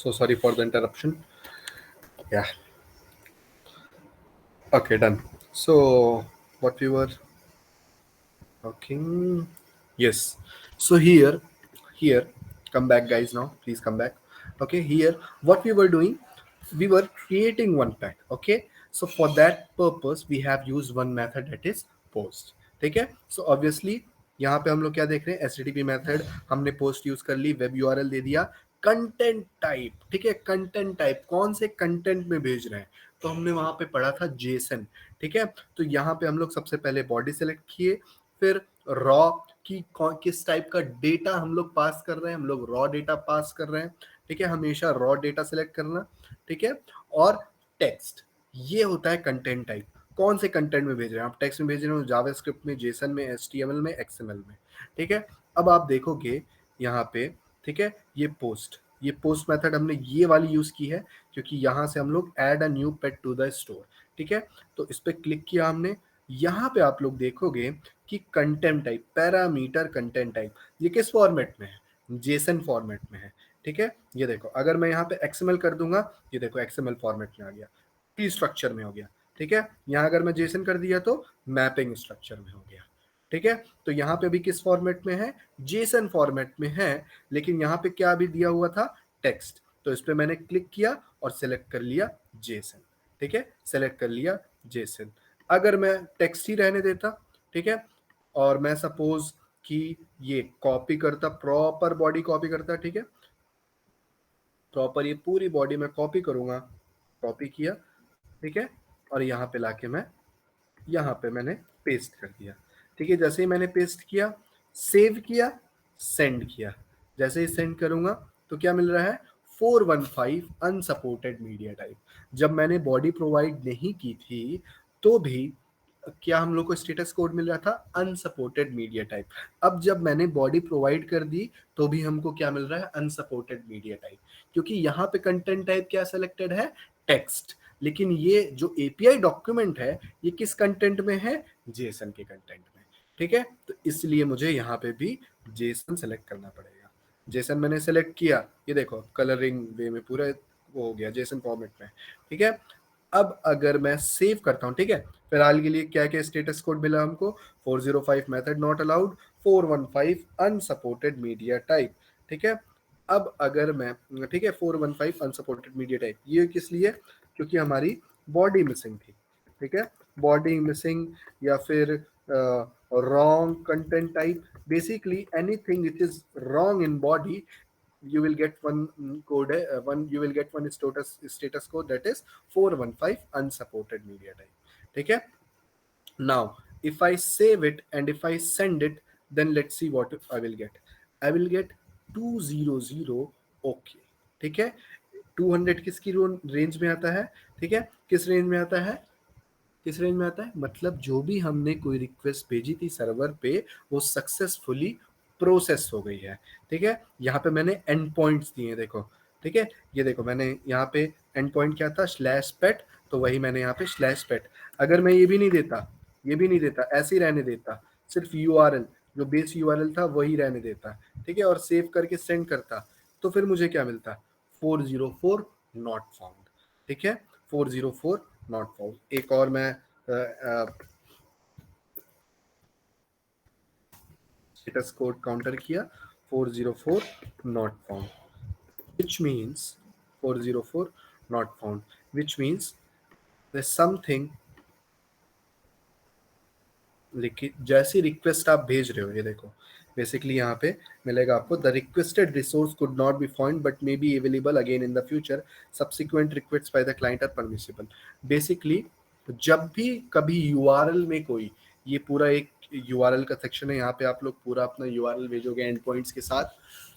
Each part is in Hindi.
So sorry for the interruption. Yeah. Okay, done. So what we were talking. Yes. So here, come back, guys. Now, please come back. Okay. Here, what we were doing, we were creating one pack. Okay. So for that purpose, we have used one method, that is post. ठीक है. So obviously यहाँ पे हम लोग क्या देख रहे हैं, HTTP मेथड हमने पोस्ट यूज कर ली, वेब यूआरएल दे दिया, कंटेंट टाइप. ठीक है, कंटेंट टाइप कौन से कंटेंट में भेज रहे हैं, तो हमने वहां पे पढ़ा था जेसन. ठीक है, तो यहाँ पे हम लोग सबसे पहले बॉडी सेलेक्ट किए, फिर रॉ की किस टाइप का डेटा हम लोग पास कर रहे हैं, हम लोग रॉ डेटा पास कर रहे हैं. ठीक है, हमेशा रॉ डेटा सेलेक्ट करना. ठीक है, और टेक्स्ट, ये होता है कंटेंट टाइप. कौन से कंटेंट में भेज रहे हैं आप, टेक्स्ट में भेज रहे हो, जावास्क्रिप्ट में, जेसन में, एचटीएमएल में, एक्सएमएल में. ठीक है, अब आप देखोगे यहाँ पे. ठीक है, ये पोस्ट मेथड हमने ये वाली यूज की है, क्योंकि यहाँ से हम लोग add a new pet to the store. ठीक है, तो इस पर क्लिक किया हमने. यहाँ पे आप लोग देखोगे कि content type, parameter content type, ये किस फॉर्मेट में है, जेसन फॉर्मेट में है. ठीक है, ये देखो, अगर मैं यहाँ पे एक्सएमएल कर दूंगा, ये देखो एक्सएमएल फॉर्मेट में आ गया, ट्री स्ट्रक्चर में हो गया. ठीक है, यहाँ अगर मैं जेसन कर दिया तो मैपिंग स्ट्रक्चर में हो गया. ठीक है, तो यहाँ पे भी किस फॉर्मेट में है, जेसन फॉर्मेट में है, लेकिन यहाँ पे क्या भी दिया हुआ था, टेक्स्ट. तो इस पे मैंने क्लिक किया और सेलेक्ट कर लिया जेसन. ठीक है, सेलेक्ट कर लिया जेसन. अगर मैं टेक्स्ट ही रहने देता, ठीक है, और मैं सपोज कि ये कॉपी करता, प्रॉपर बॉडी कॉपी करता. ठीक है, प्रॉपर ये पूरी बॉडी में कॉपी करूंगा, कॉपी किया. ठीक है, और यहाँ पे लाके मैं यहाँ पे मैंने पेस्ट कर दिया. ठीक है, जैसे ही मैंने पेस्ट किया, सेव किया, सेंड किया. जैसे ही सेंड करूंगा तो क्या मिल रहा है, 415 अनसपोर्टेड मीडिया टाइप. जब मैंने बॉडी प्रोवाइड नहीं की थी तो भी क्या हम लोग को स्टेटस कोड मिल रहा था, अनसपोर्टेड मीडिया टाइप. अब जब मैंने बॉडी प्रोवाइड कर दी तो भी हमको क्या मिल रहा है, अनसपोर्टेड मीडिया टाइप, क्योंकि यहाँ पे कंटेंट टाइप क्या सेलेक्टेड है, टेक्स्ट. लेकिन ये जो एपीआई डॉक्यूमेंट है, ये किस कंटेंट में है, जेसन के कंटेंट में. ठीक है, तो इसलिए मुझे यहाँ पे भी जेसन सेलेक्ट करना पड़ेगा. जेसन मैंने सेलेक्ट किया, ये देखो कलरिंग वे में पूरा वो हो गया जेसन फॉर्मेट में. ठीक है, अब अगर मैं सेव करता हूँ, ठीक है, फिलहाल के लिए क्या क्या स्टेटस कोड मिला हमको, 405 method not allowed, 415 unsupported media type. ठीक है, अब अगर मैं, ठीक है, 415 अनसपोर्टेड मीडिया टाइप, ये किस लिए, क्योंकि हमारी बॉडी मिसिंग थी. ठीक है, बॉडी मिसिंग, या फिर wrong content type, basically anything which is wrong in body, you will get one code, you will get one status code, that is 415 unsupported media type. ठीक है, now if I save it and if I send it, then let's see what I will get 200. okay. ठीक है, 200 किसकी रेंज में आता है, ठीक है, किस रेंज में आता है, किस रेंज में आता है, मतलब जो भी हमने कोई रिक्वेस्ट भेजी थी सर्वर पे, वो सक्सेसफुली प्रोसेस हो गई है. ठीक है, यहाँ पे मैंने एंड पॉइंट्स दिए, देखो. ठीक है, ये देखो, मैंने यहाँ पे एंड पॉइंट क्या था, स्लैश पेट, तो वही मैंने यहाँ पे स्लैश पेट. अगर मैं ये भी नहीं देता, ये भी नहीं देता, ऐसे ही रहने देता, सिर्फ यूआरएल, जो बेस यूआरएल था वही रहने देता. ठीक है, और सेव करके सेंड करता, तो फिर मुझे क्या मिलता, 404 नॉट फाउंड. ठीक है, 404 नॉट फाउंड. एक और मैं स्टेटस कोड काउंटर किया, 404 not found, which means 404 not found, which means there's something. जैसी रिक्वेस्ट आप भेज रहे हो, ये देखो, बेसिकली यहाँ पे मिलेगा आपको, the requested resource could not be found but may be available again in the future, subsequent request by the client are permissible. Basically जब भी कभी यूआरएल में कोई, ये पूरा एक यूआरएल का सेक्शन है, यहाँ पे आप लोग पूरा अपना यूआरएल भेजोगे एंड पॉइंट्स के साथ,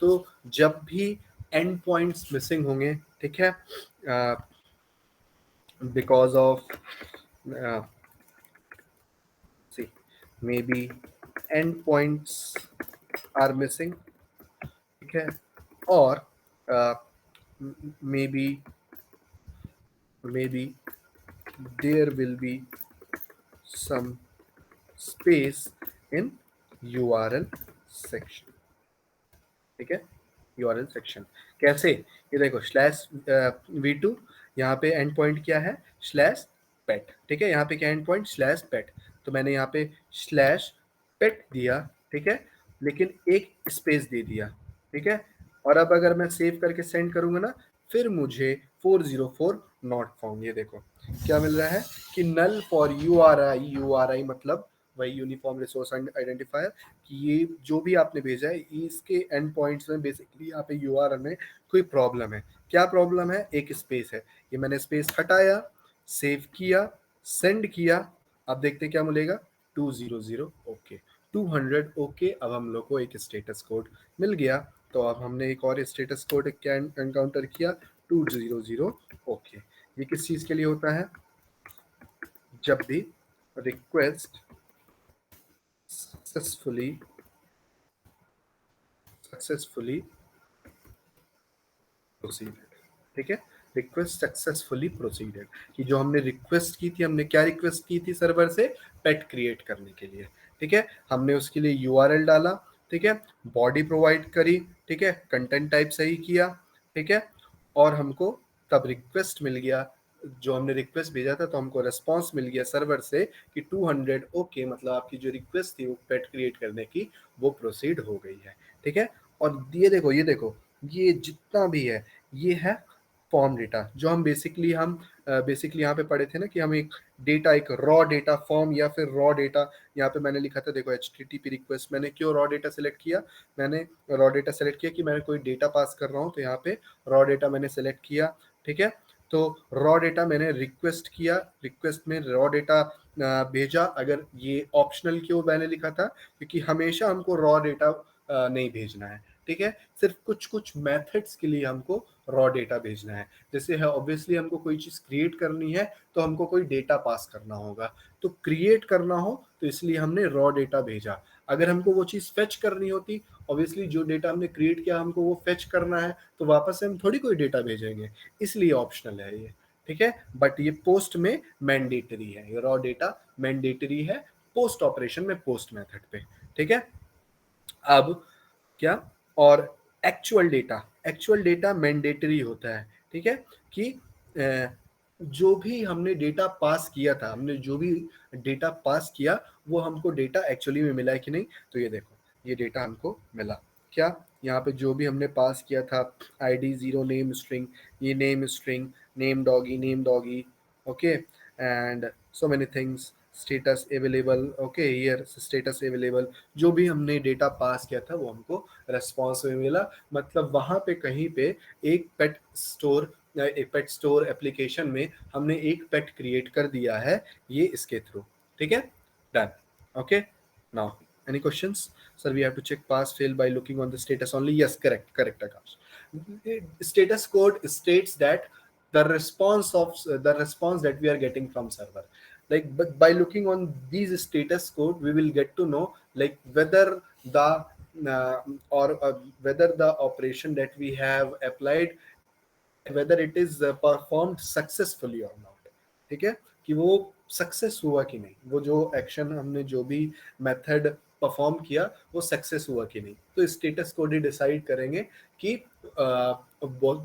तो जब भी एंड पॉइंट्स मिसिंग होंगे, ठीक है, because of, see, maybe endpoints are missing. ठीक है, और maybe there will be some space in URL section. ठीक है, URL section कैसे, ये देखो /v2, यहाँ पे एंड पॉइंट क्या है, /pet, ठीक है, यहाँ पे क्या एंड पॉइंट /pet, तो मैंने यहाँ पे /pet दिया, ठीक है, लेकिन एक स्पेस दे दिया, ठीक है। और अब अगर मैं सेव करके सेंड करूंगा ना, फिर मुझे 404 नॉट फाउंड, ये देखो क्या मिल रहा है कि नल फॉर URI मतलब वही यूनिफॉर्म रिसोर्स आइडेंटिफायर, कि ये जो भी आपने भेजा है इसके एंड पॉइंट्स में बेसिकली यहाँ पे URL में कोई प्रॉब्लम है। क्या प्रॉब्लम है, एक स्पेस है, ये मैंने स्पेस हटाया, सेव किया, सेंड किया, अब देखते हैं क्या मिलेगा, 200 ओके, 200 ओके। अब हम लोग को एक स्टेटस कोड मिल गया। तो अब हमने एक और स्टेटस कोड क्या एनकाउंटर किया, 200 ओके। ये किस चीज के लिए होता है, जब भी रिक्वेस्ट सक्सेसफुली प्रोसीडेड, ठीक है, रिक्वेस्ट सक्सेसफुली प्रोसीडेड, कि जो हमने रिक्वेस्ट की थी, हमने क्या रिक्वेस्ट की थी सर्वर से, पेट क्रिएट करने के लिए, ठीक है, हमने उसके लिए यूआरएल डाला, ठीक है, बॉडी प्रोवाइड करी, ठीक है, कंटेंट टाइप सही किया, ठीक है, और हमको तब रिक्वेस्ट मिल गया, जो हमने रिक्वेस्ट भेजा था तो हमको रेस्पॉन्स मिल गया सर्वर से कि 200 ओके, मतलब आपकी जो रिक्वेस्ट थी वो पेट क्रिएट करने की वो प्रोसीड हो गई है, ठीक है। और ये देखो ये जितना भी है ये है फॉर्म डेटा, जो हम बेसिकली यहाँ पे पढ़े थे ना कि हम एक डेटा, एक रॉ डेटा फॉर्म या फिर रॉ डेटा, यहाँ पे मैंने लिखा था देखो HTTP रिक्वेस्ट, मैंने क्यों रॉ डेटा सेलेक्ट किया, मैंने रॉ डेटा सेलेक्ट किया कि मैं कोई डेटा पास कर रहा हूँ, तो यहाँ पे रॉ डेटा मैंने सेलेक्ट किया, ठीक है। तो रॉ डेटा मैंने रिक्वेस्ट किया, रिक्वेस्ट में रॉ डेटा भेजा। अगर ये ऑप्शनल क्यों मैंने लिखा था, क्योंकि हमेशा हमको रॉ डेटा नहीं भेजना है, ठीक है, सिर्फ कुछ कुछ मेथड्स के लिए हमको रॉ डेटा भेजना है। जैसे है ऑब्वियसली हमको कोई चीज क्रिएट करनी है तो हमको कोई डेटा पास करना होगा, तो क्रिएट करना हो तो इसलिए हमने रॉ डेटा भेजा। अगर हमको वो चीज फेच करनी होती, ऑब्वियसली जो डेटा हमने क्रिएट किया हमको वो फेच करना है, तो वापस से हम थोड़ी कोई डेटा भेजेंगे, इसलिए ऑप्शनल है ये, ठीक है। बट ये पोस्ट में मैंडेटरी है, ये रॉ डेटा मैंडेटरी है पोस्ट ऑपरेशन में, पोस्ट मेथड पे, ठीक है। अब क्या, और एक्चुअल डेटा मैंडेटरी होता है, ठीक है, कि जो भी हमने डेटा पास किया था, हमने जो भी डेटा पास किया वो हमको डेटा एक्चुअली में मिला है कि नहीं, तो ये देखो ये डेटा हमको मिला। क्या, यहाँ पे जो भी हमने पास किया था, ID 0 नेम स्ट्रिंग, ये name doggy, okay, and so many things, status available, okay, here status available, जो भी हमने डेटा पास किया था वो हमको रेस्पॉन्स में मिला। मतलब वहां पे कहीं पे एक पेट स्टोर एप्लीकेशन में हमने एक पेट क्रिएट कर दिया है, ये इसके थ्रू, ठीक है, done, okay. Now any questions, sir we have to check pass fail by looking on the status only, yes, correct Akash. Status code states that the response that we are getting from server, like, but by looking on these status code we will get to know like whether the uh, or whether the operation that we have applied, whether it is performed successfully or not, ठीक है, कि वो सक्सेस हुआ कि नहीं, वो जो एक्शन हमने जो भी मेथड परफॉर्म किया वो सक्सेस हुआ कि नहीं, तो स्टेटस कोड ही डिसाइड करेंगे कि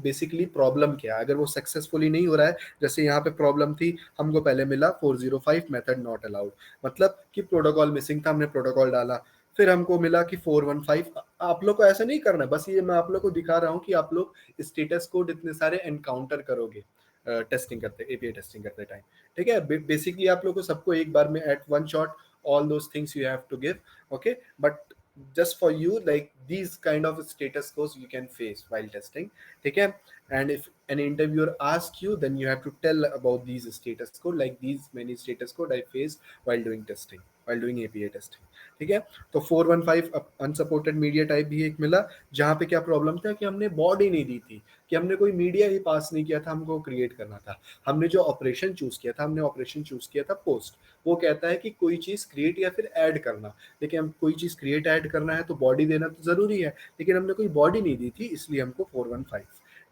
बेसिकली प्रॉब्लम क्या है। अगर वो सक्सेसफुली नहीं हो रहा है, जैसे यहाँ पे प्रॉब्लम थी, हमको पहले मिला 405 मेथड नॉट अलाउड, मतलब कि प्रोटोकॉल मिसिंग था, हमने प्रोटोकॉल डाला, फिर हमको मिला कि 415। आप लोग को ऐसा नहीं करना है, बस ये मैं आप लोग को दिखा रहा हूँ कि आप लोग स्टेटस कोड इतने सारे एनकाउंटर करोगे टेस्टिंग करते, एपीआई टेस्टिंग करते टाइम, ठीक है। बेसिकली आप लोग को सबको एक बार में at one shot all those things you have to give, okay, but just for you, like these kind of status codes you can face while testing, okay, and if an interviewer asks you, then you have to tell about these status code, like these many status code I faced while doing testing, while doing API testing, ठीक है। तो 415 अनसपोर्टेड मीडिया टाइप भी एक मिला, जहाँ पे क्या प्रॉब्लम था कि हमने बॉडी नहीं दी थी, कि हमने कोई मीडिया ही पास नहीं किया था, हमको क्रिएट करना था। हमने जो ऑपरेशन चूज किया था, हमने ऑपरेशन चूज किया था पोस्ट, वो कहता है कि कोई चीज क्रिएट या फिर ऐड करना, लेकिन हम कोई चीज क्रिएट ऐड करना है तो बॉडी देना तो जरूरी है, लेकिन हमने कोई बॉडी नहीं दी थी, इसलिए हमको 415,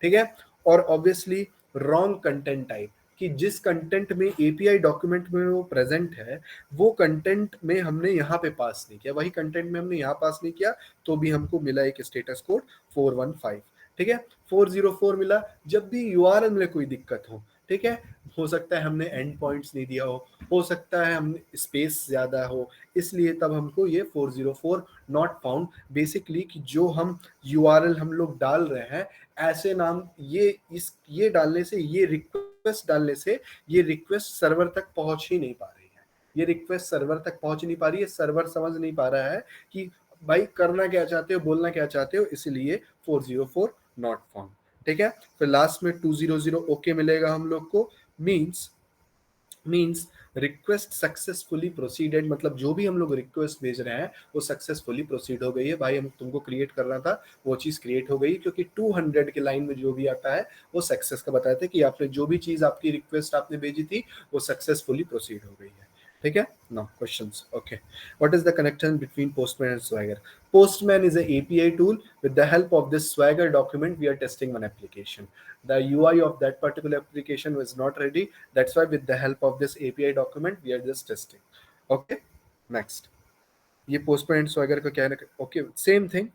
ठीक है। और ऑब्वियसली रॉन्ग कंटेंट टाइप, कि जिस कंटेंट में एपीआई डॉक्यूमेंट में वो प्रेजेंट है, वो कंटेंट में हमने यहाँ पे पास नहीं किया, वही कंटेंट में हमने यहाँ पास नहीं किया, तो भी हमको मिला एक स्टेटस कोड 415, ठीक है, 404 मिला। जब भी यूआरएल में कोई दिक्कत ठीक है, हो सकता है हमने एंड पॉइंट्स नहीं दिया हो सकता है हमने स्पेस ज्यादा हो, इसलिए तब हमको ये 404 नॉट फाउंड। बेसिकली कि जो हम यूआरएल हम लोग डाल रहे हैं, ऐसे नाम ये डालने से, ये रिक्वेस्ट डालने से ये रिक्वेस्ट सर्वर तक पहुंच ही नहीं पा रही है। ये रिक्वेस्ट सर्वर तक पहुंच नहीं पा रही है, सर्वर समझ नहीं पा रहा है कि भाई करना क्या चाहते हो, बोलना क्या चाहते हो, इसलिए 404 नॉट फाउंड। ठीक है, फिर लास्ट में 200 ओके मिलेगा हम लोग को। Means means request successfully proceeded, मतलब जो भी हम लोग रिक्वेस्ट भेज रहे हैं वो सक्सेसफुली प्रोसीड हो गई है भाई। हम तुमको क्रिएट करना था, वो चीज क्रिएट हो गई, क्योंकि 200 के लाइन में जो भी आता है वो सक्सेस का बताते हैं कि आपने जो भी चीज, आपकी रिक्वेस्ट आपने भेजी थी वो सक्सेसफुली प्रोसीड हो गई है। ठीक है, now questions. Okay, what is the connection between postman and swagger? Postman is a API tool. With the help of this Swagger document, we are testing one application. The UI of that particular application was not ready. That's why with the help of this API document, we are just testing. Okay, next. ये Postman and Swagger का क्या है? Okay, same thing.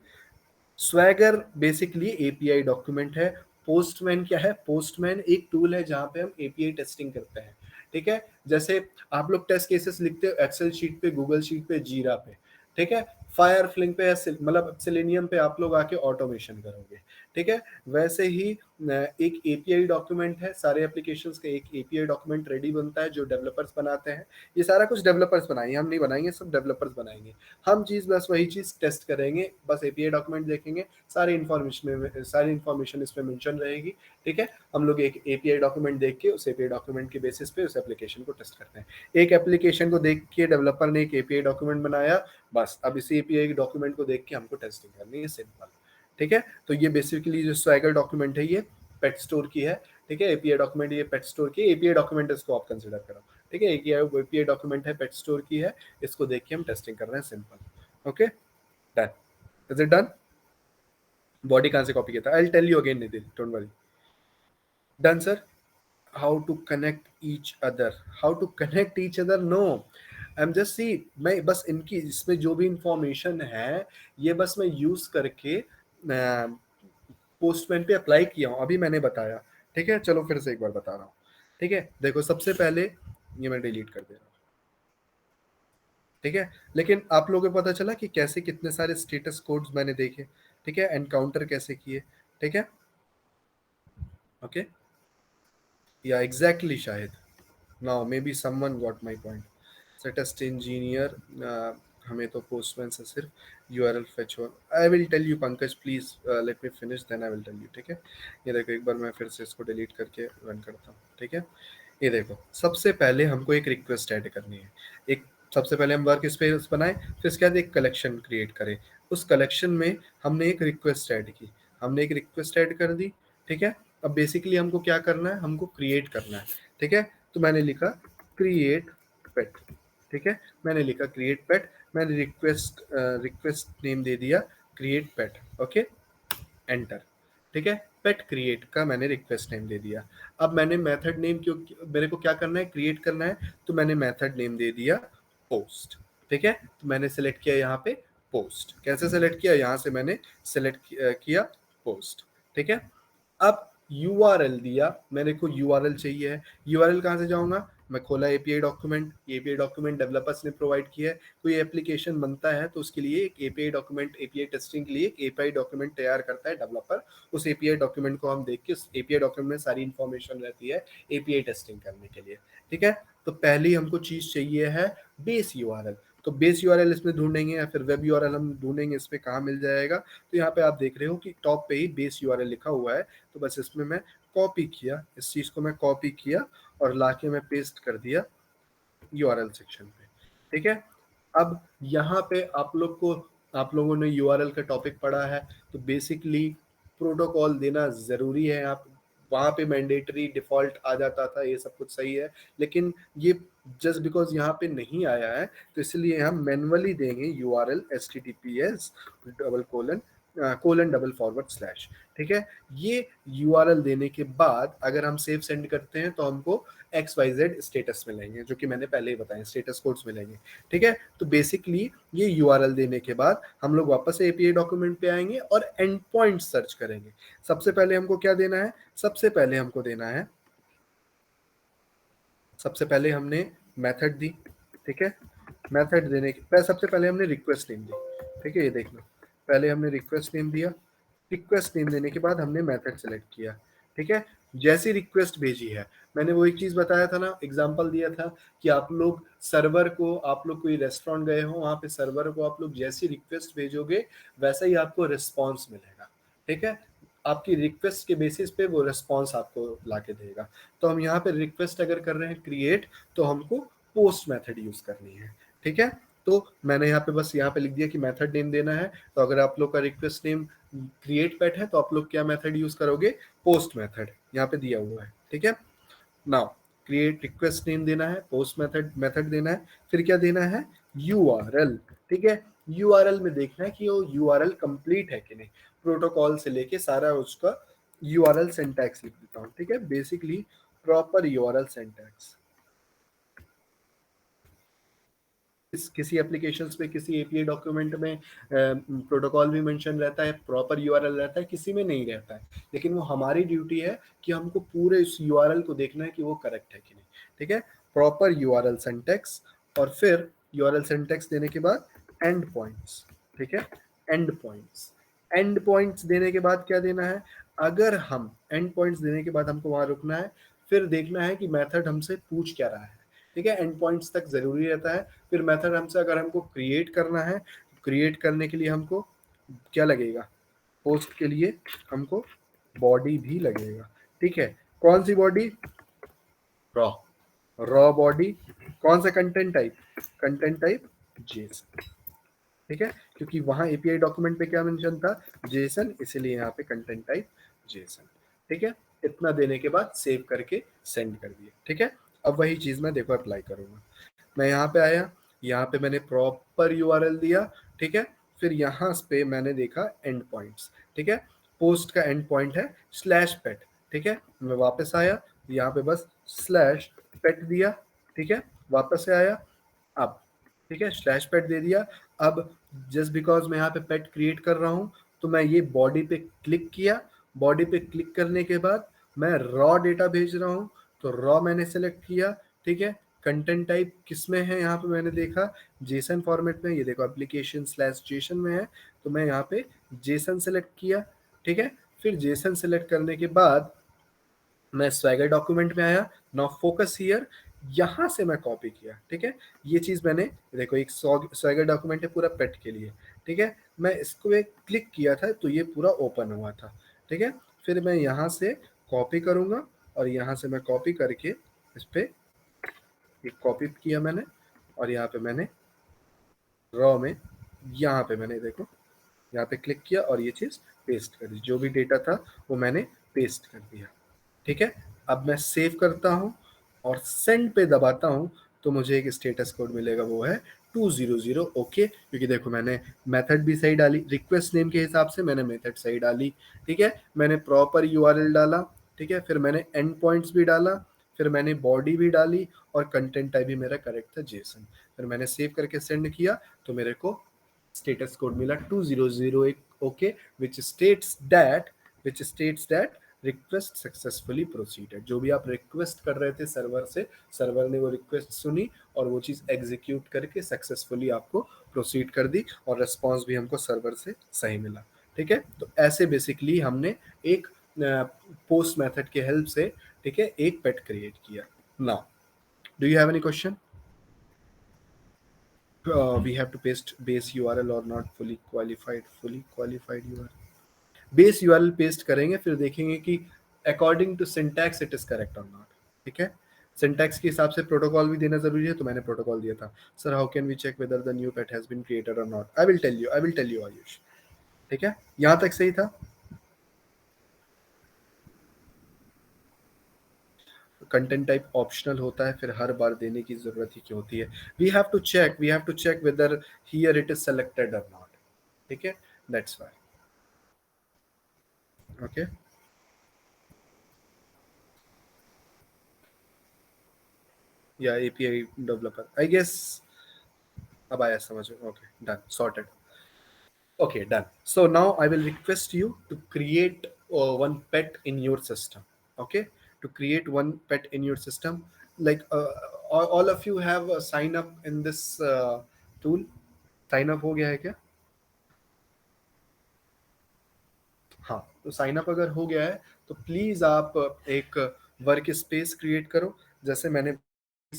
Swagger basically API document है। पोस्टमैन क्या है? पोस्टमैन एक टूल है जहां पे हम एपीआई टेस्टिंग करते हैं। ठीक है, जैसे आप लोग टेस्ट केसेस लिखते हो एक्सेल शीट पे, गूगल शीट पे, जीरा पे। ठीक है, फायर फ्लिंग पे, मतलब सेलेनियम पे आप लोग आके ऑटोमेशन करोगे। ठीक है, वैसे ही एक एपीआई डॉक्यूमेंट है, सारे एप्लीकेशंस का एक एपीआई डॉक्यूमेंट रेडी बनता है जो डेवलपर्स बनाते हैं। ये सारा कुछ डेवलपर्स बनाएंगे, हम नहीं बनाएंगे, सब डेवलपर्स बनाएंगे। हम चीज बस वही चीज टेस्ट करेंगे, बस एपीआई डॉक्यूमेंट देखेंगे, सारी इन्फॉर्मेशन इसमें मेंशन रहेगी। ठीक है, हम लोग एक एपीआई डॉक्यूमेंट देख के उस एपीआई डॉक्यूमेंट के बेसिस पे उस एप्लीकेशन को टेस्ट करते हैं। एक एप्लीकेशन को देख के डेवलपर ने एक एपीआई डॉक्यूमेंट बनाया, बस अब इसी एपीआई डॉक्यूमेंट को देख के हमको टेस्टिंग करनी है, सिंपल। ठीक है, तो ये बेसिकली जो स्वैगर डॉक्यूमेंट है ये पेट स्टोर की है। ठीक है, एपीआई डॉक्यूमेंट ये पेट स्टोर की एपीआई डॉक्यूमेंट, इसको आप कंसिडर करो। ठीक है, एपीआई डॉक्यूमेंट है, पेट स्टोर की है, इसको देख के हम टेस्टिंग कर रहे हैं, simple. Okay, done. Is it done? Body कहां से कॉपी किया था? I will tell you again Nitin, don't worry. Done sir. How to connect each other? How to connect each other? No, I am just see, मैं बस इनकी इसमें जो भी इंफॉर्मेशन है ये बस मैं यूज करके पोस्टमैन पे अप्लाई किया हूँ, अभी मैंने बताया। ठीक है, चलो फिर से एक बार बता रहा हूँ। ठीक है, देखो सबसे पहले ये मैं डिलीट कर दे रहा हूँ। ठीक है, लेकिन आप लोगों को पता चला कि कैसे कितने सारे स्टेटस कोड्स मैंने देखे। ठीक है, एनकाउंटर कैसे किए। ठीक है, ओके, या एग्जैक्टली शायद now maybe someone got my point. Test engineer, हमें तो पोस्टमैन से सिर्फ यूआरएल फेच हो। I will tell you Pankaj, please let me finish then I will tell you. ठीक है, ये देखो एक बार मैं फिर से इसको डिलीट करके रन करता हूँ। ठीक है, ये देखो सबसे पहले हमको एक रिक्वेस्ट ऐड करनी है। एक सबसे पहले हम वर्क स्पेस बनाए, फिर इसके बाद एक कलेक्शन क्रिएट करें। उस कलेक्शन में हमने एक रिक्वेस्ट ऐड की, हमने एक रिक्वेस्ट ऐड कर दी। ठीक है, अब बेसिकली हमको क्या करना है, हमको क्रिएट करना है। ठीक है, तो मैंने लिखा क्रिएट पेट। ठीक है, मैंने लिखा क्रिएट पेट, मैंने रिक्वेस्ट नेम दे दिया क्रिएट पेट। Okay, enter. ठीक है, पेट क्रिएट का मैंने रिक्वेस्ट नेम दे दिया। अब मैंने मेथड नेम, क्यों मेरे को क्या करना है, क्रिएट करना है, तो मैंने मेथड नेम दे दिया पोस्ट। ठीक है, तो मैंने सेलेक्ट किया यहाँ पे पोस्ट। कैसे सेलेक्ट किया, यहाँ से मैंने सेलेक्ट किया पोस्ट। ठीक है, अब यूआरएल दिया, मेरे को यूआरएल चाहिए है। यूआरएल कहाँ से जाऊंगा, मैं खोला API document, API document developers ने प्रोवाइड किया है। कोई एप्लीकेशन बनता है तो उसके लिए एक एपीआई डॉक्यूमेंट, एपीआई टेस्टिंग के लिए एक एपीआई डॉक्यूमेंट तैयार करता है डेवलपर। उस एपीआई डॉक्यूमेंट को हम देख के, उस एपीआई डॉक्यूमेंट में सारी इंफॉर्मेशन रहती है एपीआई टेस्टिंग करने के लिए। ठीक है, तो पहली हमको चीज चाहिए है बेस यूआरएल। तो बेस यूआरएल इसमें ढूंढेंगे या फिर वेब यूआरएल हम ढूंढेंगे, इस पे कहाँ मिल जाएगा? तो यहाँ पे आप देख रहे हो कि टॉप पे ही बेस यूआरएल लिखा हुआ है। तो बस इसमें मैं कॉपी किया, इस चीज को मैं कॉपी किया और लाके मैं पेस्ट कर दिया यूआरएल सेक्शन पे। ठीक है, अब यहाँ पे आप लोगों ने यूआरएल का टॉपिक पढ़ा है, तो बेसिकली प्रोटोकॉल देना जरूरी है। आप वहाँ पे मैंडेटरी डिफॉल्ट आ जाता था, ये सब कुछ सही है, लेकिन ये जस्ट बिकॉज यहाँ पे नहीं आया है तो इसलिए हम मैनुअली देंगे URL https:// colon double forward slash. ठीक है, ये यूआरएल देने के बाद अगर हम सेव सेंड करते हैं तो हमको एक्स वाई जेड स्टेटस मिलेंगे, जो कि मैंने पहले ही बताया, स्टेटस कोड्स मिलेंगे। ठीक है, तो बेसिकली ये यूआरएल देने के बाद हम लोग वापस से एपीआई डॉक्यूमेंट पे आएंगे और एंड पॉइंट सर्च करेंगे। सबसे पहले हमको क्या देना है, सबसे पहले हमको देना है, सबसे पहले हमने मेथड दी। ठीक है, मेथड देने के पहले सबसे पहले हमने रिक्वेस्ट नेम दी। ठीक है, ये देखना, पहले हमने रिक्वेस्ट नेम दिया, रिक्वेस्ट नेम देने के बाद हमने मेथड सेलेक्ट किया। ठीक है, जैसी रिक्वेस्ट भेजी है, मैंने वो एक चीज बताया था ना, एग्जांपल दिया था कि आप लोग सर्वर को, आप लोग कोई रेस्टोरेंट गए हो, वहां पे सर्वर को आप लोग जैसी रिक्वेस्ट भेजोगे वैसा ही आपको रिस्पॉन्स मिलेगा। ठीक है, आपकी रिक्वेस्ट के बेसिस पे वो रिस्पॉन्स आपको लाके देगा। तो हम यहाँ पे रिक्वेस्ट अगर कर रहे हैं क्रिएट, तो हमको पोस्ट मेथड यूज करनी है। ठीक है, तो मैंने यहाँ पे बस यहाँ पे लिख दिया कि मेथड नेम देना है। तो अगर आप लोग का रिक्वेस्ट नेम क्रिएट पेट है तो आप लोग क्या मेथड यूज करोगे, पोस्ट मेथड, यहाँ पे दिया हुआ है। ठीक है, नाउ क्रिएट रिक्वेस्ट नेम देना है, पोस्ट मेथड मेथड देना है, फिर क्या देना है, यूआरएल। ठीक है, यूआरएल में देखना है कि वो यूआरएल कंप्लीट है कि नहीं, प्रोटोकॉल से लेके सारा उसका यूआरएल सिंटैक्स लिख देता हूँ। ठीक है, बेसिकली प्रॉपर यूआरएल सिंटैक्स। किसी एप्लीकेशंस पे, किसी एपीआई डॉक्यूमेंट में प्रोटोकॉल भी मेंशन रहता है, प्रॉपर यूआरएल रहता है, किसी में नहीं रहता है, लेकिन वो हमारी ड्यूटी है कि हमको पूरे इस यूआरएल को देखना है कि वो करेक्ट है कि नहीं। ठीक है, प्रॉपर यूआरएल सिंटैक्स, और फिर यूआरएल सिंटैक्स देने के बाद एंड पॉइंट्स। ठीक है, एंड पॉइंट्स, एंड पॉइंट्स देने के बाद क्या देना है, अगर हम एंड पॉइंट्स देने के बाद हमको वहां रुकना है, फिर देखना है कि मेथड हमसे पूछ क्या रहा है। ठीक है, एंड पॉइंट्स तक जरूरी रहता है। फिर मेथड हमसे अगर हमको क्रिएट करना है, क्रिएट करने के लिए हमको क्या लगेगा, पोस्ट के लिए हमको बॉडी भी लगेगा। ठीक है, कौन सी बॉडी, रॉ, रॉ बॉडी, कौन सा content type, content type Jason. ठीक है, क्योंकि वहां एपीआई डॉक्यूमेंट पे क्या मेंशन था, जेसन, इसीलिए यहाँ पे कंटेंट टाइप जेसन। ठीक है, इतना देने के बाद सेव करके सेंड कर दिए। ठीक है, अब वही चीज मैं देखो अप्लाई करूंगा। मैं यहाँ पे आया, यहाँ पे मैंने प्रॉपर यूआरएल दिया। ठीक है, फिर यहाँ पे मैंने देखा एंड पॉइंट्स। ठीक है, पोस्ट का एंड पॉइंट है स्लैश पेट। ठीक है, मैं वापस आया, यहाँ पे बस स्लैश पेट दिया। ठीक है, वापस से आया, अब ठीक है स्लैश पेट दे दिया। अब जस्ट बिकॉज मैं यहाँ पे पेट क्रिएट कर रहा हूँ, तो मैं ये बॉडी पे क्लिक किया। बॉडी पे क्लिक करने के बाद मैं रॉ डेटा भेज रहा हूँ, तो रॉ मैंने सेलेक्ट किया। ठीक है, कंटेंट टाइप किस में है, यहाँ पे मैंने देखा जेसन फॉर्मेट में, ये देखो एप्लीकेशन स्लैश जेसन में है, तो मैं यहाँ पे जेसन सेलेक्ट किया। ठीक है, फिर जेसन सेलेक्ट करने के बाद मैं स्वैगर डॉक्यूमेंट में आया, नाउ फोकस हियर, यहां से मैं कॉपी किया। ठीक है, ये चीज मैंने देखो, एक स्वैगर डॉक्यूमेंट है पूरा पेट के लिए। ठीक है, मैं इसको एक क्लिक किया था तो ये पूरा ओपन हुआ था। ठीक है, फिर मैं यहाँ से कॉपी करूंगा, और यहाँ से मैं कॉपी करके इस पे एक कॉपी किया मैंने, और यहाँ पे मैंने रॉ में, यहाँ पे मैंने देखो, यहाँ पे क्लिक किया और ये चीज पेस्ट कर दी, जो भी डेटा था वो मैंने पेस्ट कर दिया। ठीक है, अब मैं सेव करता हूँ और सेंड पे दबाता हूँ, तो मुझे एक स्टेटस कोड मिलेगा, वो है 200। ओके, क्योंकि देखो मैंने मेथड भी सही डाली, रिक्वेस्ट नेम के हिसाब से मैंने मेथड सही डाली। ठीक है, मैंने प्रॉपर यूआरएल डाला। ठीक है, फिर मैंने एंड पॉइंट्स भी डाला, फिर मैंने बॉडी भी डाली, और कंटेंट टाइप भी मेरा करेक्ट था जेसन। फिर मैंने सेव करके सेंड किया, तो मेरे को स्टेटस कोड मिला 200। Okay, which states that request successfully proceeded. जो भी आप रिक्वेस्ट कर रहे थे सर्वर से, सर्वर ने वो रिक्वेस्ट सुनी और वो चीज़ एग्जीक्यूट करके सक्सेसफुली आपको प्रोसीड कर दी, और रिस्पॉन्स भी हमको सर्वर से सही मिला। ठीक है, तो ऐसे बेसिकली हमने एक पोस्ट मेथड के हेल्प से, ठीक है, एक पेट क्रिएट किया। Now do you have any question? We have to paste base URL or not, fully qualified URL, base URL paste करेंगे, फिर देखेंगे कि according to syntax it is correct और नॉट। ठीक है, सिंटैक्स के हिसाब से प्रोटोकॉल भी देना जरूरी है, तो मैंने प्रोटोकॉल दिया था, sir how can we check whether the new pet has been created और not, I will tell you Ayush. ठीक है, यहां तक सही था। कंटेंट टाइप ऑप्शनल होता है, फिर हर बार देने की जरूरत ही क्यों होती है, we have to check whether here it is selected और नॉट। ठीक है, that's why. Okay. Yeah, API developer, I guess. अब आया समझ में. Okay, done, sorted. Okay, done. So now I will request you to create one pet in your system. Okay, to create one pet in your system, like all of you have sign up in this tool. Sign up हो गया है क्या? हाँ, तो साइन अप अगर हो गया है तो प्लीज आप एक वर्क स्पेस क्रिएट करो, जैसे मैंने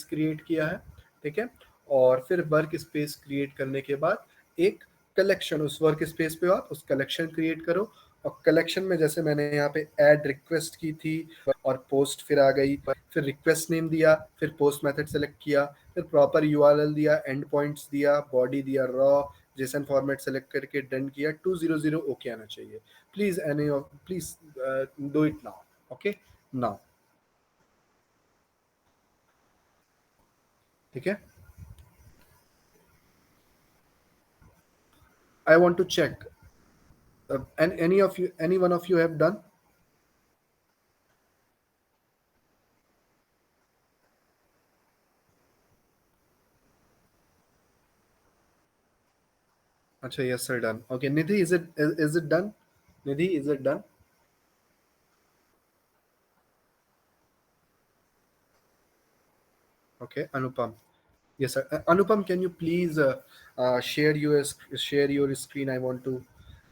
क्रिएट किया है. ठीक है. और फिर वर्क स्पेस क्रिएट करने के बाद एक कलेक्शन उस वर्क स्पेस पे आप उस कलेक्शन क्रिएट करो. और कलेक्शन में जैसे मैंने यहाँ पे ऐड रिक्वेस्ट की थी और पोस्ट फिर आ गई, फिर रिक्वेस्ट नेम दिया, फिर पोस्ट मेथड सेलेक्ट किया, फिर प्रॉपर यूआरएल दिया, एंड पॉइंट्स दिया, बॉडी दिया रॉ, जेसन फॉर्मेट सेलेक्ट करके डन किया. 200 ओके आना चाहिए. Please, any of please do it now. Okay, now. ठीक है. I want to check. And any one of you have done? अच्छा, yes sir, done. Okay, Nidhi, is it done? Nidhi, is it done? Okay, Anupam. Yes sir. Anupam, can you please share your screen? I want to.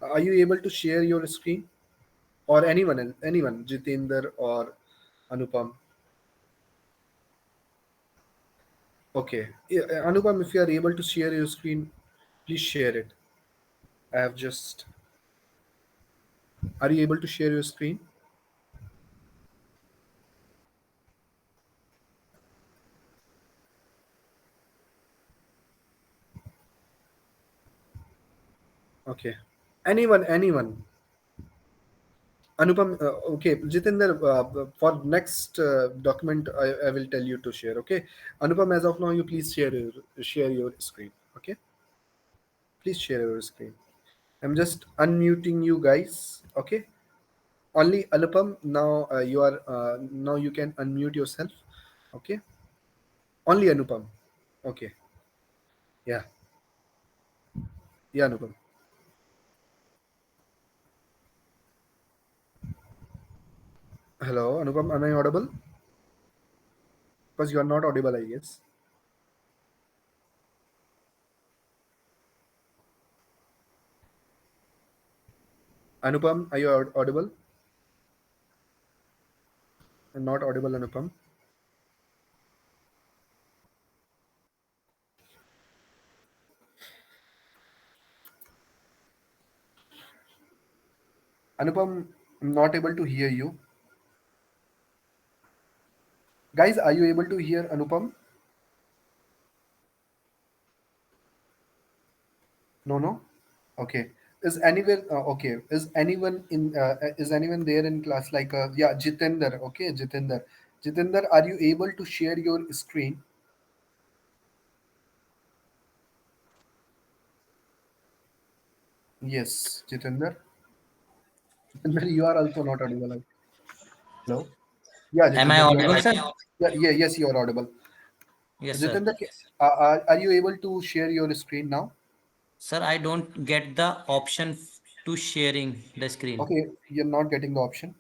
Are you able to share your screen? Or anyone else? Anyone? Jitendra or Anupam? Okay. Yeah, Anupam, if you are able to share your screen, please share it. I have just. Are you able to share your screen? Okay. Anyone. Anupam, okay. Jitendra, for next document, I will tell you to share. Okay. Anupam, as of now, you please share your screen. Okay. Please share your screen. I'm just unmuting you guys. Okay. Only Anupam. Now now you can unmute yourself. Okay. Only Anupam. Okay. Yeah. Yeah, Anupam. Hello, Anupam. Am I audible? Because you are not audible, I guess. Anupam, are you audible? Not audible, Anupam. Anupam, I'm not able to hear you. Guys, are you able to hear Anupam? No, no. Okay. Is anyone okay? Is anyone there in class? Like yeah, Jitender. Okay, Jitender. Jitender, are you able to share your screen? Yes, Jitender. Jitender, you are also not audible. Hello. Yeah, Am I Jitender, you are. audible, sir? Yeah, yes, you are audible. Yes, sir. Jitender, are you able to share your screen now? Sir, I don't get the option to sharing the screen. Okay, you're not getting the option.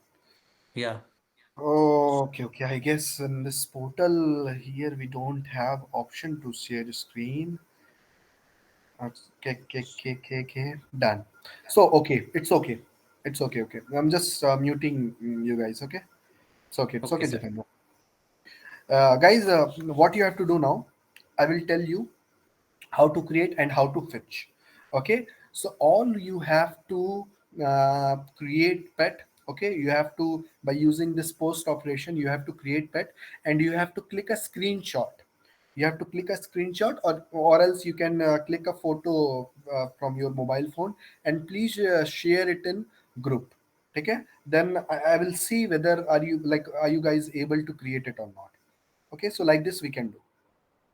Yeah. Oh, okay. I guess in this portal here we don't have option to share screen. Okay. Done. So okay, it's okay. It's okay. Okay. I'm just muting you guys. Okay. It's okay. It's Okay, okay, sir. Jitendra. Guys, what you have to do now, I will tell you how to create and how to fetch. Okay, so all you have to create pet. Okay, you have to, by using this post operation, you have to create pet, and you have to click a screenshot. You have to click a screenshot, or else you can click a photo from your mobile phone, and please share it in group. Okay, then I will see whether are you guys able to create it or not. Okay, so like this we can do.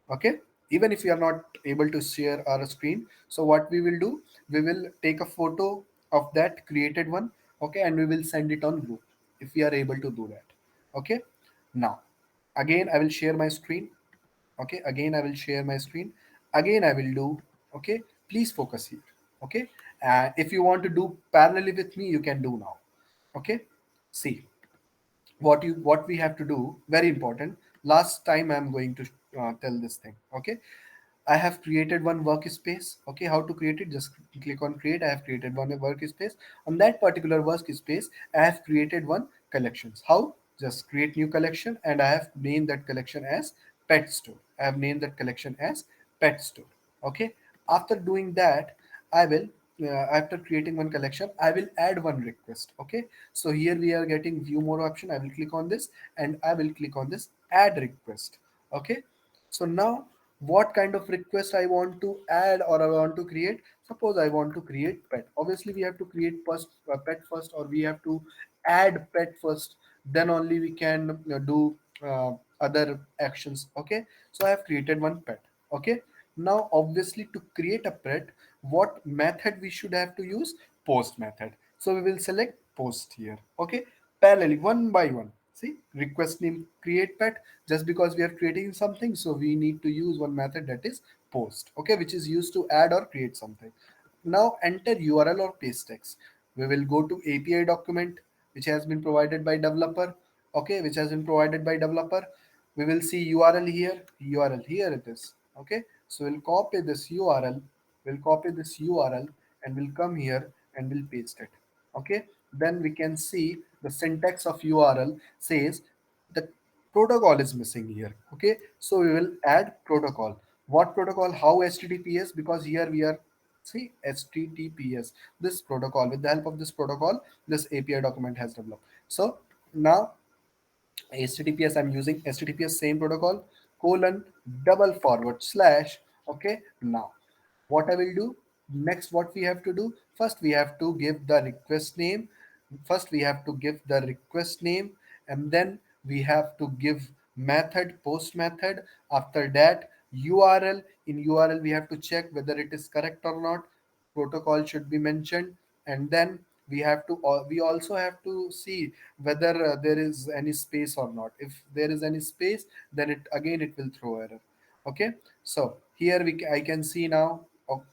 Okay, even if we are not able to share our screen, so what we will do, we will take a photo of that created one, Okay, and we will send it on group if we are able to do that. Okay, now again I will share my screen. Okay, again I will share my screen. Again I will do. Okay, please focus here. Okay, and if you want to do parallelly with me, you can do now. Okay, see what we have to do, very important. Last time I'm going to tell this thing. Okay, I have created one workspace. Okay, how to create it? Just click on create. I have created one workspace. On that particular workspace, I have created one collections. How? Just create new collection, and I have named that collection as pet store. I have named that collection as pet store. Okay. After doing that, I will after creating one collection, I will add one request. Okay. So here we are getting view more option. I will click on this, and I will click on this add request. Okay. So now what kind of request I want to add or I want to create. Suppose I want to create pet. Obviously, we have to create first pet first, or we have to add pet first. Then only we can do other actions. Okay, so I have created one pet. Okay, now obviously to create a pet, what method we should have to use? Post method. So we will select post here. Okay, parallelly one by one. See, request name create pet. Just because we are creating something, so we need to use one method, that is post. Okay, which is used to add or create something. Now enter URL or paste text. We will go to API document which has been provided by developer. Okay, which has been provided by developer. We will see URL here. URL here it is. Okay, so we'll copy this URL. We'll copy this URL and we'll come here and we'll paste it. Okay, then we can see the syntax of URL says the protocol is missing here. Okay, so we will add protocol. What protocol? How? HTTPS, because here we are, see, HTTPS, this protocol. With the help of this protocol, this API document has developed. So now HTTPS, I'm using HTTPS same protocol colon double forward slash. Okay, now what I will do next, what we have to do, first we have to give the request name. First we have to give the request name, and then we have to give method, post method. After that, URL. In URL we have to check whether it is correct or not. Protocol should be mentioned, and then we also have to see whether there is any space or not. If there is any space, then it will throw error. Okay, so here I can see now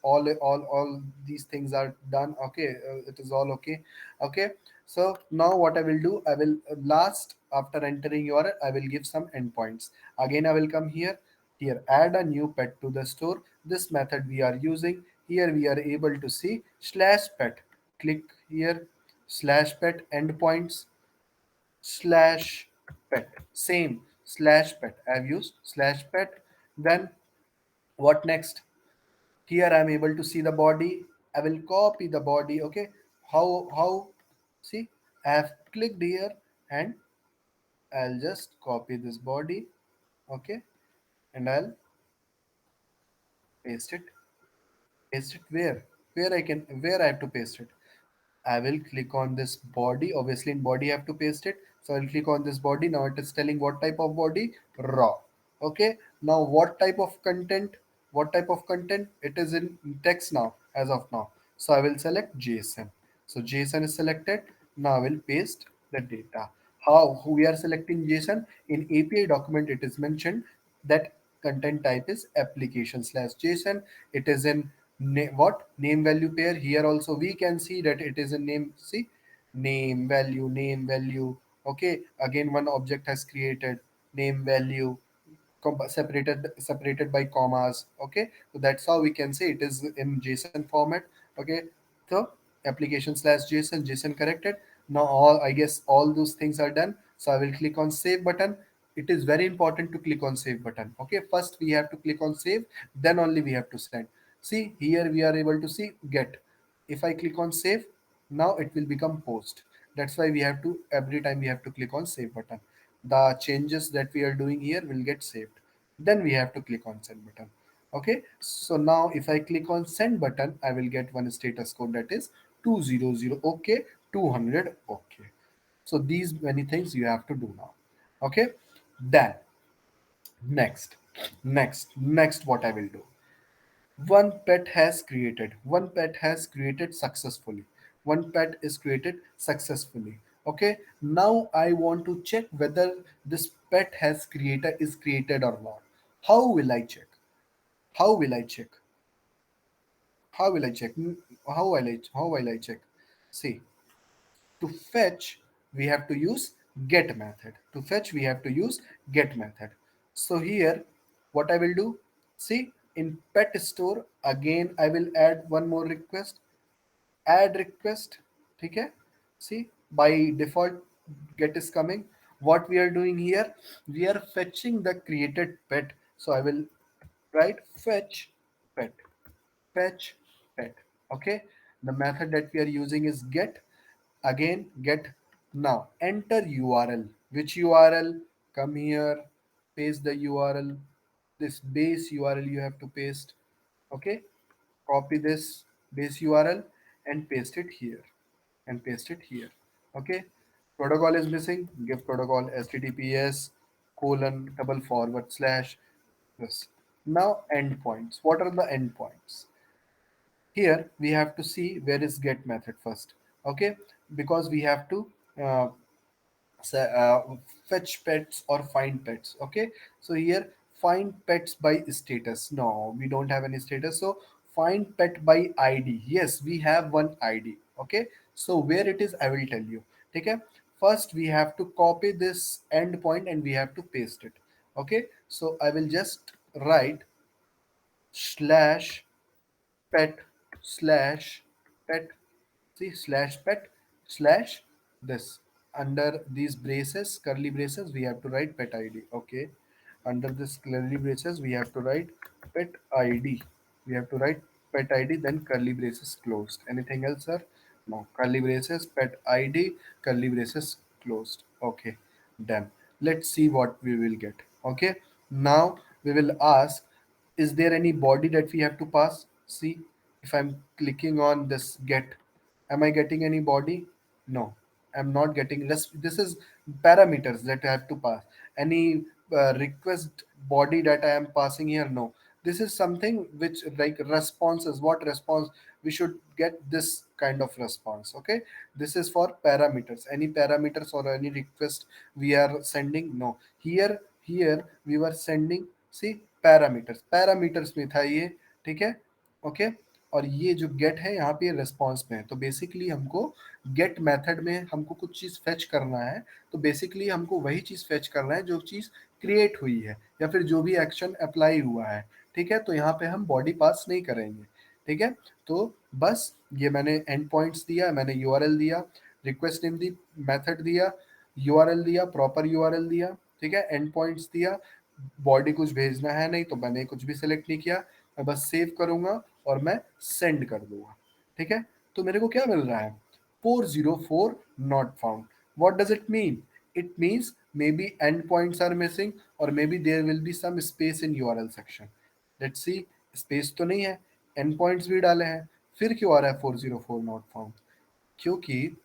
all these things are done. Okay, it is all okay. Okay, so now what I will do, I will last after entering URL, I will give some endpoints. Again I will come here. Here add a new pet to the store. This method we are using. Here we are able to see slash pet. Click here, slash pet endpoints, slash pet, same slash pet. I've used slash pet. Then what next? Here I'm able to see the body. I will copy the body. Okay, how? See, I have clicked here, and I'll just copy this body. Okay, and I'll paste it. Paste it where I can, where I have to paste it. I will click on this body. Obviously, in body, I have to paste it. So I'll click on this body. Now it is telling what type of body? Raw. Okay. Now what type of content? What type of content? It is in text now, as of now. So I will select JSON. So JSON is selected. Now I will paste the data. How we are selecting JSON? In API document, it is mentioned that content type is application slash JSON. It is in what name value pair. Here also we can see that it is a name. See, name value. Okay, again one object has created name value, separated by commas. Okay, so that's how we can say it is in JSON format. Okay, so application slash JSON corrected. Now all, I guess all those things are done. So I will click on save button. It is very important to click on save button. Okay, first we have to click on save, then only we have to send. See, here we are able to see get. If I click on save, now it will become post. That's why we have to, every time we have to click on save button. The changes that we are doing here will get saved. Then we have to click on send button. Okay, so now if I click on send button, I will get one status code, that is 200. Okay, 200. Okay, so these many things you have to do now. Okay, then next what I will do, one pet has created successfully. one pet is created successfully. Okay, now I want to check whether this pet has created is created or not. How will I check? How will I check? How will I check? How will I check? See, to fetch we have to use get method. To fetch we have to use get method. So here what I will do, see, in pet store again I will add one more request, add request. Okay, see, by default get is coming. What we are doing here, we are fetching the created pet. So I will write fetch pet, fetch pet. Okay, the method that we are using is get. Again get. Now enter URL. Which URL? Come here, paste the URL. This base URL you have to paste. Okay, copy this base URL and paste it here, and paste it here. Okay, protocol is missing. Give protocol https colon double forward slash this. Now endpoints. What are the endpoints? Here we have to see where is get method first. Okay, because we have to uh, fetch pets or find pets. Okay, so here find pets by status. No, we don't have any status. So find pet by ID. Yes, we have one ID. Okay, so where it is I will tell you. Okay, first we have to copy this endpoint and we have to paste it. Okay, so I will just write slash pet slash pet. See, slash pet slash this. Under these braces, curly braces, we have to write pet ID. Okay, under this curly braces we have to write pet ID. We have to write pet ID, then curly braces closed. Anything else, sir? No, curly braces pet ID, curly braces closed. Okay, done. Let's see what we will get. Okay, now we will ask, is there any body that we have to pass? See, if I'm clicking on this get, am I getting any body? No, I'm not getting this is parameters that I have to pass. Any request body that I am passing here? No, this is something which like responses, what response we should get, this kind of response. Okay, this is for parameters, any parameters or any request we are sending? No, here we were sending, see, parameters, parameters में था ये. ठीक है. ओके, और ये जो गेट है यहाँ पे रेस्पॉन्स में है. तो बेसिकली हमको गेट मेथड में हमको कुछ चीज़ फेच करना है. तो बेसिकली हमको वही चीज़ फेच करना है जो चीज़ क्रिएट हुई है या फिर जो भी एक्शन अप्लाई हुआ है. ठीक है, तो यहाँ पे हम बॉडी पास नहीं करेंगे. ठीक है, तो बस ये मैंने एंड पॉइंट्स दिया, मैंने यूआरएल दिया, रिक्वेस्ट नेम दी, मेथड दिया, यूआरएल दिया, प्रॉपर यूआरएल दिया. ठीक है, एंड पॉइंट्स दिया. बॉडी कुछ भेजना है नहीं तो मैंने कुछ भी सिलेक्ट नहीं किया. मैं बस सेव करूंगा और मैं सेंड कर दूंगा. ठीक है, तो मेरे को क्या मिल रहा है? 404 not found. What does it mean? It means maybe end points are missing और maybe there will be some space in URL section. Let's see, space तो नहीं है, एंड पॉइंट्स भी डाले हैं, फिर क्यों आ रहा है 404 नॉट फाउंड? क्योंकि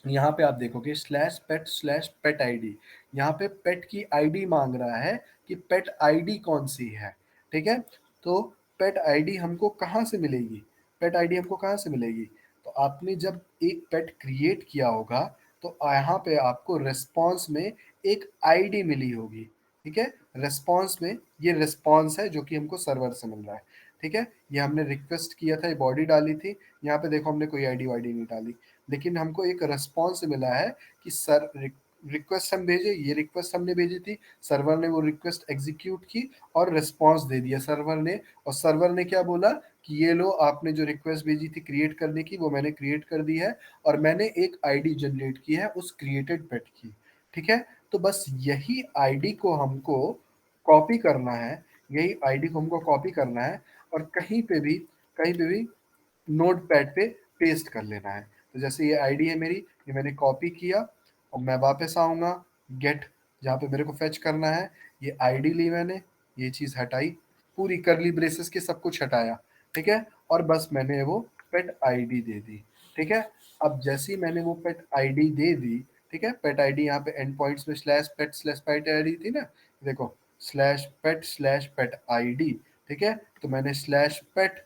यहाँ पे आप देखोगे स्लैश पेट आईडी, यहाँ पे पेट की आईडी मांग रहा है कि पेट आईडी कौन सी है. ठीक है, तो पेट आईडी हमको कहाँ से मिलेगी? पेट आईडी हमको कहाँ से मिलेगी? तो आपने जब एक पेट क्रिएट किया होगा तो यहाँ पे आपको रिस्पॉन्स में एक आईडी मिली होगी. ठीक है, रिस्पॉन्स में ये रिस्पॉन्स है जो कि हमको सर्वर से मिल रहा है. ठीक है, ये हमने रिक्वेस्ट किया था, ये बॉडी डाली थी, यहाँ पे देखो हमने कोई आईडी वाईडी नहीं डाली, लेकिन हमको एक रिस्पॉन्स मिला है कि सर रिक्वेस्ट हम भेजे, ये रिक्वेस्ट हमने भेजी थी, सर्वर ने वो रिक्वेस्ट एग्जीक्यूट की और रिस्पॉन्स दे दिया सर्वर ने. और सर्वर ने क्या बोला कि ये लो, आपने जो रिक्वेस्ट भेजी थी क्रिएट करने की वो मैंने क्रिएट कर दी है और मैंने एक आईडी जनरेट की है उस क्रिएटेड पेट की. ठीक है, तो बस यही आईडी को हमको कॉपी करना है, यही आईडी को हमको कॉपी करना है और कहीं पे भी नोट पैड पे पेस्ट कर लेना है. तो जैसे ये आईडी है मेरी, ये मैंने कॉपी किया और मैं वापस आऊँगा गेट, जहाँ पे मेरे को फेच करना है. ये आईडी ली मैंने, ये चीज़ हटाई, पूरी करली ब्रेसेस के सब कुछ हटाया. ठीक है, और बस मैंने वो पेट आईडी दे दी. ठीक है, अब जैसे ही मैंने वो पेट आईडी दे दी, ठीक है, पेट आईडी यहाँ पे एंड पॉइंट्स में स्लैश पेट आईडी थी ना, देखो स्लैश पेट आईडी. ठीक है, तो मैंने स्लैश पेट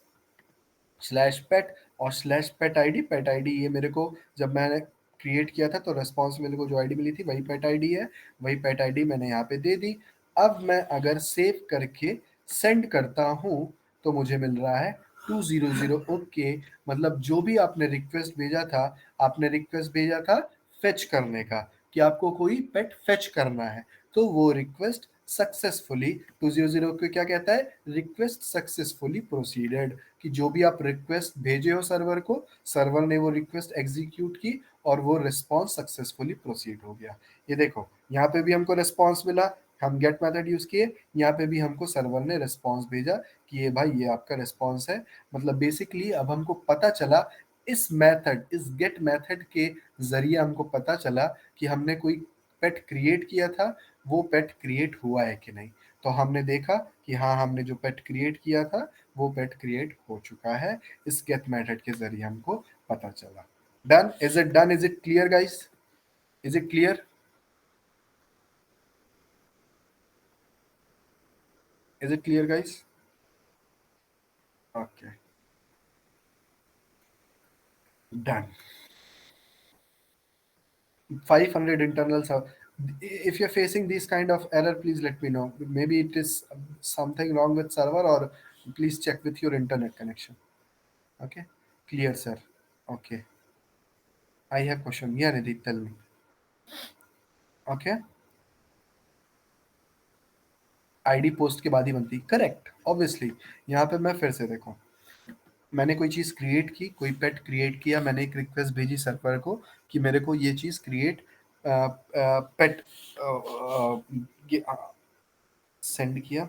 और स्लैश पेट आईडी, ये मेरे को जब मैंने क्रिएट किया था तो रेस्पॉन्स मेरे को जो आईडी मिली थी वही पेट आईडी है, वही पेट आईडी मैंने यहाँ पे दे दी। अब मैं अगर सेव करके सेंड करता हूँ तो मुझे मिल रहा है 200। ओके, मतलब जो भी आपने रिक्वेस्ट भेजा था, आपने रिक्वेस्ट भेजा था फेच करने का, कि आपको कोई पेट फेच करना है, तो वो रिक्वेस्ट सक्सेसफुली 200 को क्या कहता है, रिक्वेस्ट सक्सेसफुली प्रोसीडेड, कि जो भी आप रिक्वेस्ट भेजे हो सर्वर को, सर्वर ने वो रिक्वेस्ट एग्जीक्यूट की और वो रिस्पॉन्स सक्सेसफुली प्रोसीड हो गया। ये देखो यहाँ पे भी हमको रिस्पॉन्स मिला, हम गेट मेथड यूज किए, यहाँ पे भी हमको सर्वर ने रिस्पॉन्स भेजा कि ये भाई ये आपका रिस्पॉन्स है। मतलब बेसिकली अब हमको पता चला इस मेथड, इस गेट मेथड के जरिए हमको पता चला कि हमने कोई पेट क्रिएट किया था, वो पेट क्रिएट हुआ है कि नहीं। तो हमने देखा कि हाँ, हमने जो पेट क्रिएट किया था वो पेट क्रिएट हो चुका है, इस गेट मेथड के जरिए हमको पता चला। Done, is it done, is it clear guys, is it clear, is it clear guys? Okay, done. 500 internal server. If you're facing this kind of error, please let me know. Maybe it is something wrong with server, or please check with your internet connection. Okay, clear, sir. Okay, I have question. Yeah, Nidhi, tell me. Okay, ID post के बाद ही बनती, करेक्ट, ऑब्वियसली। यहाँ पे मैं फिर से देखो, मैंने कोई चीज़ क्रिएट की, कोई पेट क्रिएट किया, मैंने एक रिक्वेस्ट भेजी सर्वर को कि मेरे को ये चीज़ क्रिएट पेट सेंड किया,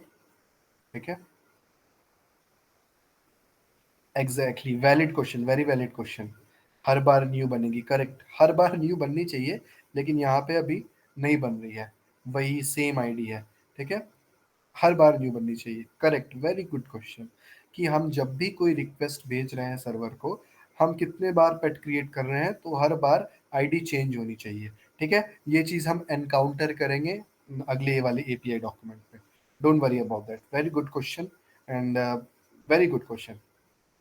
ठीक है। Exactly, valid question, very valid question. हर बार न्यू बनेगी, करेक्ट, हर बार न्यू बननी चाहिए, लेकिन यहाँ पे अभी नहीं बन रही है, वही सेम आईडी है, ठीक है। हर बार न्यू बननी चाहिए, करेक्ट, वेरी गुड क्वेश्चन। कि हम जब भी कोई रिक्वेस्ट भेज रहे हैं सर्वर को, हम कितने बार पेट क्रिएट कर रहे हैं, तो हर बार आईडी चेंज होनी चाहिए, ठीक है। ये चीज़ हम एनकाउंटर करेंगे अगले वाले एपीआई डॉक्यूमेंट में। Don't worry about that, very good question, and very good question,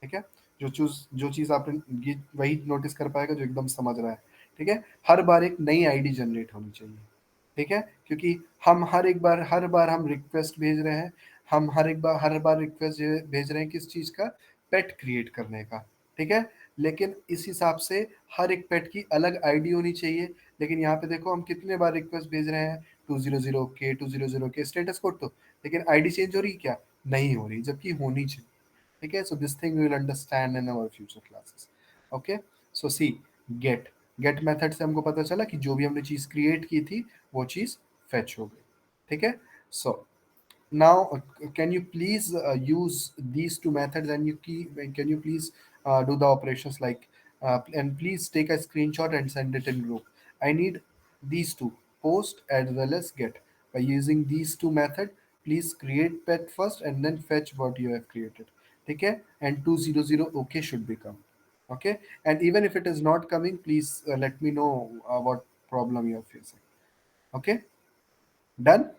ठीक है। जो चीज आपने ये वही नोटिस कर पाएगा जो एकदम समझ रहा है, ठीक है। हर बार एक नई आईडी जनरेट होनी चाहिए, ठीक है, क्योंकि हम हर बार हम रिक्वेस्ट भेज रहे हैं, हम हर बार रिक्वेस्ट भेज रहे हैं किस चीज का, पेट क्रिएट करने का, ठीक है। लेकिन इस हिसाब से हर एक पेट की अलग आईडी होनी चाहिए। लेकिन यहाँ पे देखो हम कितने बार रिक्वेस्ट भेज रहे हैं, 200 के स्टेटस कोड तो, लेकिन आईडी चेंज हो रही क्या, नहीं हो रही, जबकि होनी चाहिए, ठीक है। So this thing we will understand in our future classes. Okay, so see, get get method से हमको पता चला कि जो भी हमने चीज क्रिएट की थी वो चीज फेच हो गई, ठीक है। सो now can you please use these two methods, and can you please do the operations like and please take a screenshot and send it in group. I need these two, post as well as get. By using these two method, please create pet first and then fetch what you have created, okay, and 200 okay should become, okay. And even if it is not coming, please let me know what problem you are facing. Okay, done,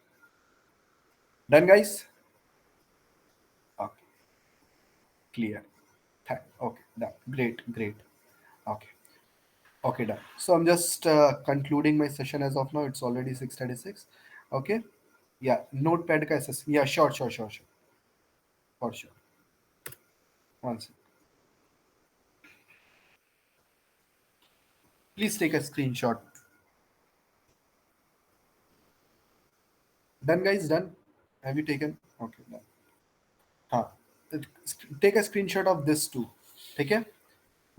done guys. Okay, clear. Okay, done. Great, great. Okay, okay, done. So I'm just concluding my session as of now. It's already 6:36. Okay, yeah. Notepad ka access. Yeah, sure, sure, sure, sure, for sure. One second. Please take a screenshot. Done, guys. Done. Have you taken? Okay, done. हाँ, take a screenshot of this too, ठीक है।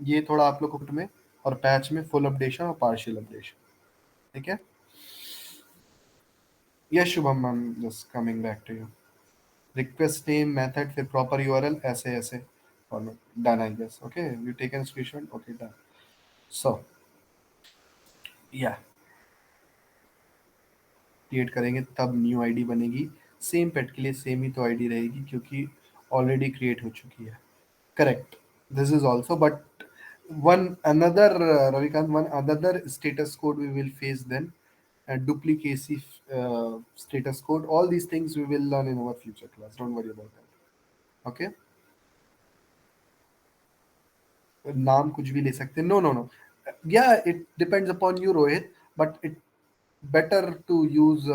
ये थोड़ा आप लोग में और पैच में फुल अपडेशन और पार्शियल अपडेशन, ठीक है। Yes Shubham ma'am, just coming back to you. Request name method फिर प्रॉपर यूआरएल, ऐसे ऐसे format, done I guess. Okay, you taken screenshot, okay done. So या क्रिएट करेंगे तब न्यू आईडी बनेगी, सेम पेट के लिए सेम ही तो आईडी रहेगी क्योंकि ऑलरेडी क्रिएट हो चुकी है, correct. This is also but one another Ravikant, one another status code we will face then, duplicacy status code, all these things we will learn in our future class, don't worry about that, okay. नाम कुछ भी ले सकते हैं, नो नो नो, या it depends upon you Rohit, but it better to use